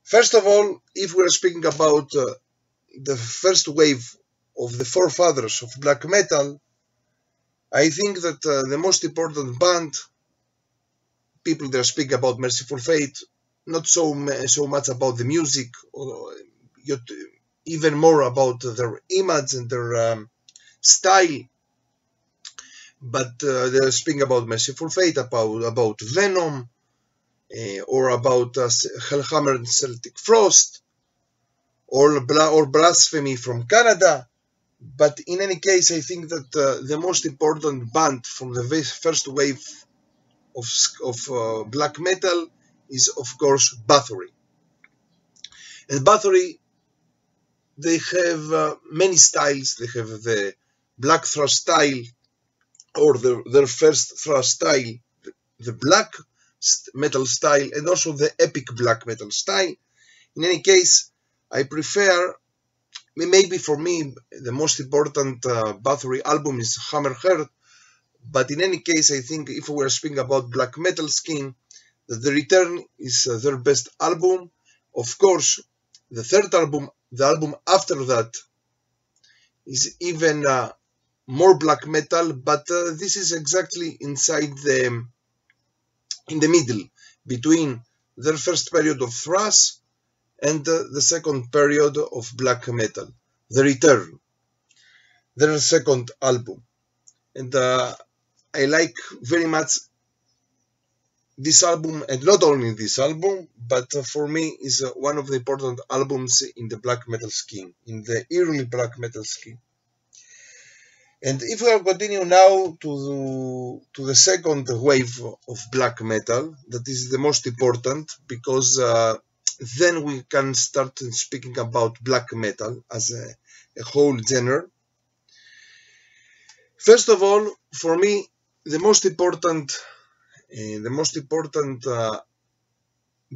First of all, if we're speaking about the first wave of the forefathers of black metal, I think that the most important band, people that speak about Merciful Fate, not so much about the music, or even more about their image and their style, but they're speaking about Merciful Fate, about Venom, or about Hellhammer and Celtic Frost, or Blasphemy from Canada. But in any case, I think that the most important band from the first wave of black metal is, of course, Bathory. And Bathory, they have many styles. They have the black thrash style, or their first thrash style, the black metal style, and also the epic black metal style. In any case, I prefer, maybe for me, the most important Bathory album is Hammerheart. But in any case, I think if we are speaking about black metal scene, that The Return is their best album. Of course, the third album, the album after that, is even more black metal, but this is exactly in the middle between their first period of thrash and the second period of black metal, The Return, their second album. And I like very much this album, and not only this album, but for me is one of the important albums in the black metal scene, in the early black metal scene. And if we continue now to the second wave of black metal, that is the most important, because then we can start speaking about black metal as a whole genre. First of all, for me, the most important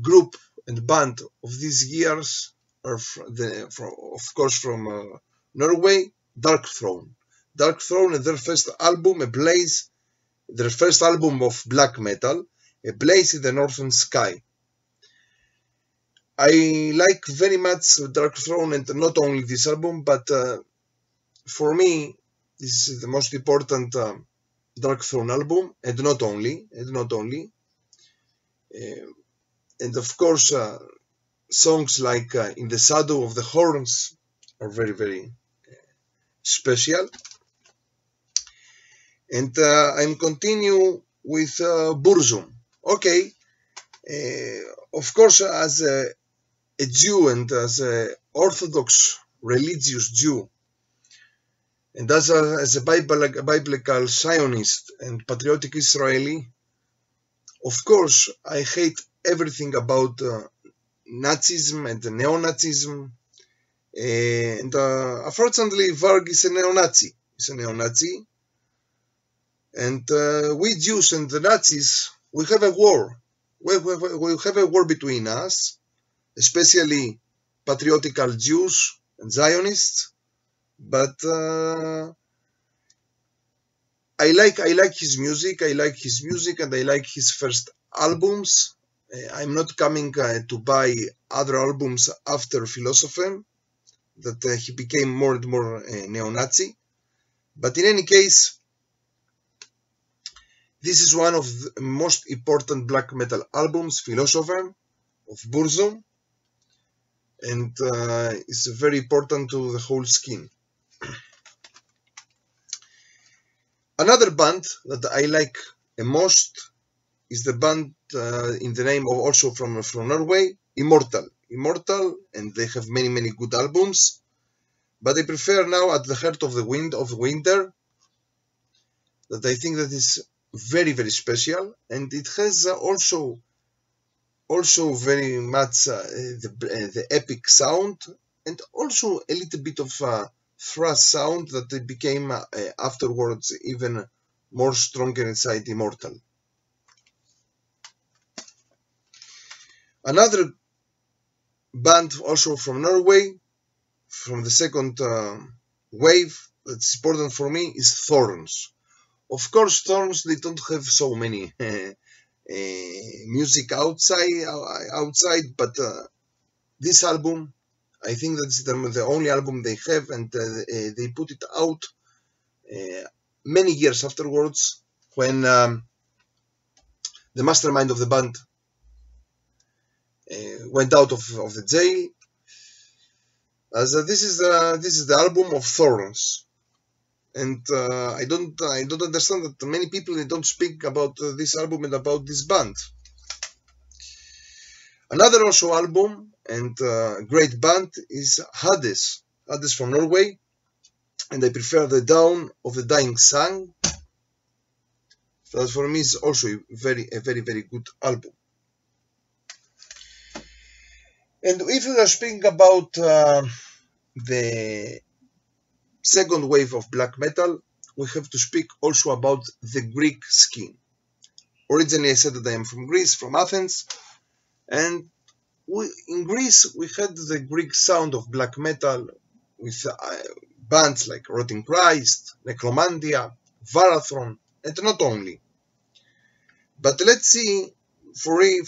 group and band of these years are, of course, from Norway, Darkthrone. Darkthrone and their first album, Ablaze, their first album of black metal, Ablaze in the Northern Sky. I like very much Darkthrone, and not only this album, but for me, this is the most important Darkthrone album, and not only. And of course, songs like In the Shadow of the Horns are very, very special. And I'm continue with Burzum. Okay, of course, as a Jew and as an Orthodox religious Jew, and as a biblical Zionist and patriotic Israeli, of course, I hate everything about Nazism and neo-Nazism. And unfortunately, Varg is a neo-Nazi. And we Jews and the Nazis, we have a war. We have a war between us, especially patriotical Jews and Zionists. But I like his music. And I like his first albums. I'm not coming to buy other albums after Philosophem, that he became more and more neo-Nazi. But in any case, this is one of the most important black metal albums, Philosophem, of Burzum, and it's very important to the whole scene. Another band that I like the most is the band in the name of, also from Norway, Immortal, and they have many good albums. But I prefer now At the Heart of the Winter, that I think that is very special, and it has also very much the epic sound, and also a little bit of thrash sound that it became afterwards even more stronger inside Immortal. Another band also from Norway, from the second wave, that's important for me, is Thorns. Of course, Thorns, they don't have so many music outside, but this album, I think that's the only album they have, and they put it out many years afterwards, when the mastermind of the band went out of the jail. As this is the album of Thorns, and I don't understand that many people, they don't speak about this album and about this band. Another also album and great band is Hades from Norway, and I prefer the Dawn of the Dying Sun. That for me is also a very good album. And if we are speaking about the second wave of black metal, we have to speak also about the Greek scene. Originally I said that I am from Greece, from Athens, and in Greece we had the Greek sound of black metal with bands like Rotting Christ, Necromantia, Varathron, and not only. But let's see, for me,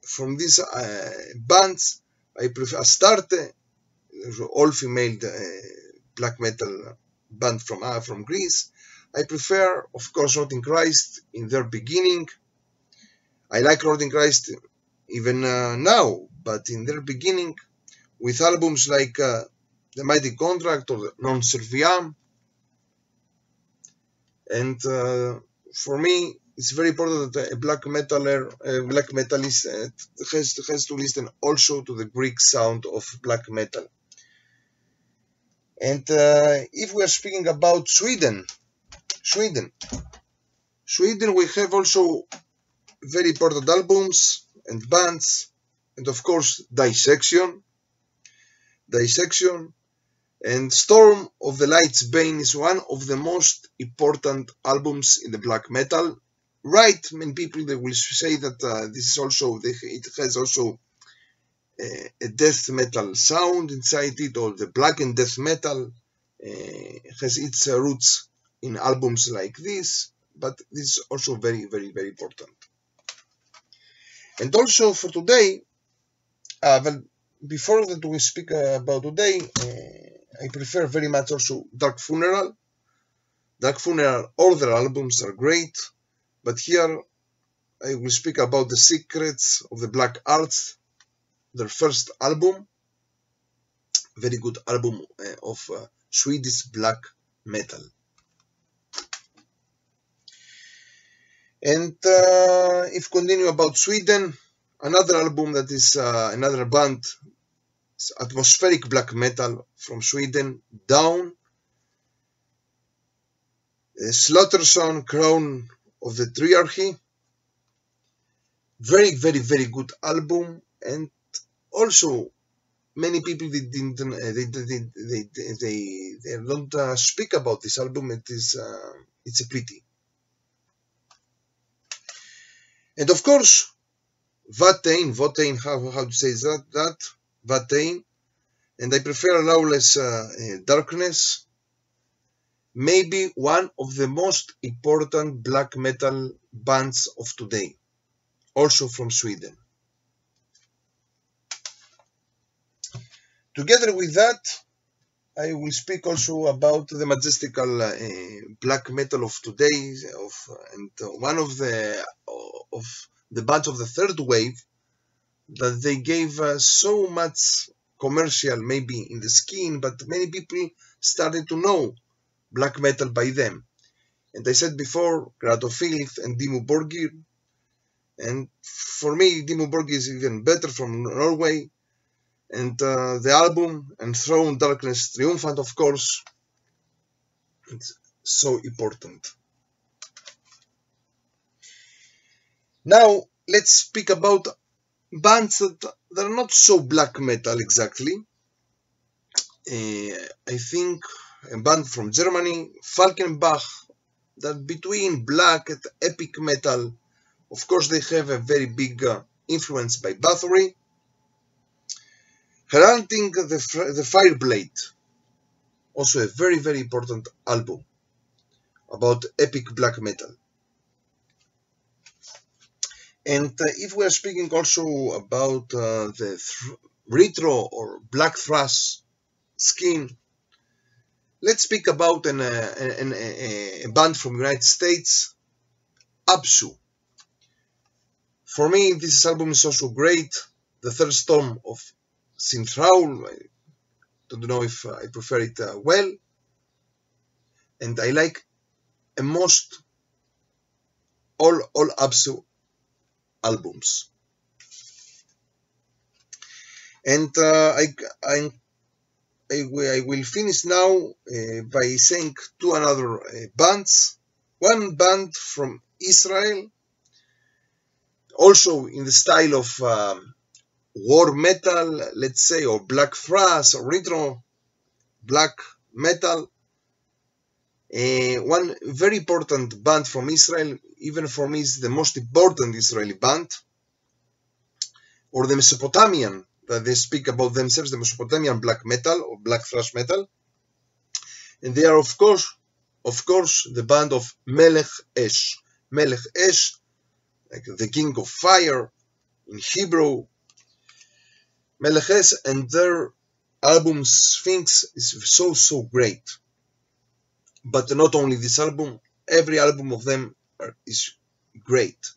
from these bands, I prefer Astarte, all-female black metal band from Greece. I prefer, of course, Rotting Christ in their beginning. I like Rotting Christ even now, but in their beginning, with albums like The Mighty Contract or Non Serviam. And for me, it's very important that a black metalist has to listen also to the Greek sound of black metal. And if we are speaking about Sweden, we have also very important albums and bands, and of course Dissection, and Storm of the Light's Bane is one of the most important albums in the black metal. Right, many people, they will say that this is also, it has also a death metal sound inside it, or the blackened death metal has its roots in albums like this, but this is also very important. And also for today, well, before that we speak about today, I prefer very much also Dark Funeral. All their albums are great, but here I will speak about The Secrets of the Black Arts, their first album, very good album of Swedish black metal. And if continue about Sweden, another album that is another band, atmospheric black metal from Sweden, Down. Slaughterson, Crown of the Triarchy. Very good album, and also many people they don't speak about this album. It's a pity. And of course, Watain, how to say that? Watain, and I prefer Lawless Darkness, maybe one of the most important black metal bands of today, also from Sweden. Together with that, I will speak also about the majestical black metal of today, and one of the bands of the third wave that they gave so much commercial, maybe in the skin, but many people started to know black metal by them. And I said before, Gratofilth and Dimmu Borgir, and for me Dimmu Borgir is even better, from Norway. And the album Enthroned Darkness Triumphant, of course, it's so important. Now let's speak about bands that are not so black metal exactly. I think a band from Germany, Falkenbach, that between black and epic metal, of course they have a very big influence by Bathory. Heralding the Fireblade, also a very important album about epic black metal. And if we are speaking also about the retro or black thrash skin. Let's speak about a band from United States, Absu. For me, this album is also great. The Third Storm of Synthraul. I don't know if I prefer it well. And I like most all Absu albums. And I will finish now by saying two another bands. One band from Israel, also in the style of war metal, let's say, or black thrash, or retro black metal. One very important band from Israel, even for me is the most important Israeli band, or the Mesopotamian, that they speak about themselves, the Mesopotamian black metal or black thrash metal. And they are of course the band of Melech Esh. Melech Esh, like the king of fire in Hebrew. Melech Esh, and their album Sphinx is so great. But not only this album, every album of them is great.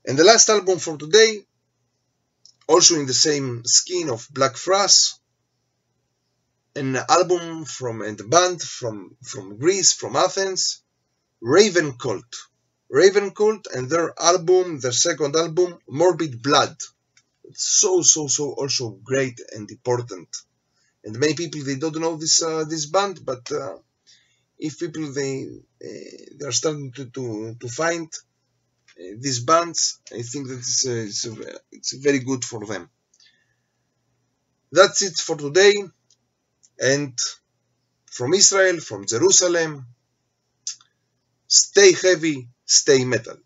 And the last album for today, also in the same skin of black thrash, an album from a band from Greece, from Athens, Raven Cult. Raven Cult and their second album, Morbid Blood. It's so also great and important. And many people, they don't know this band, but if people they are starting to find these bands, I think that it's very good for them. That's it for today. And from Israel, from Jerusalem, stay heavy, stay metal.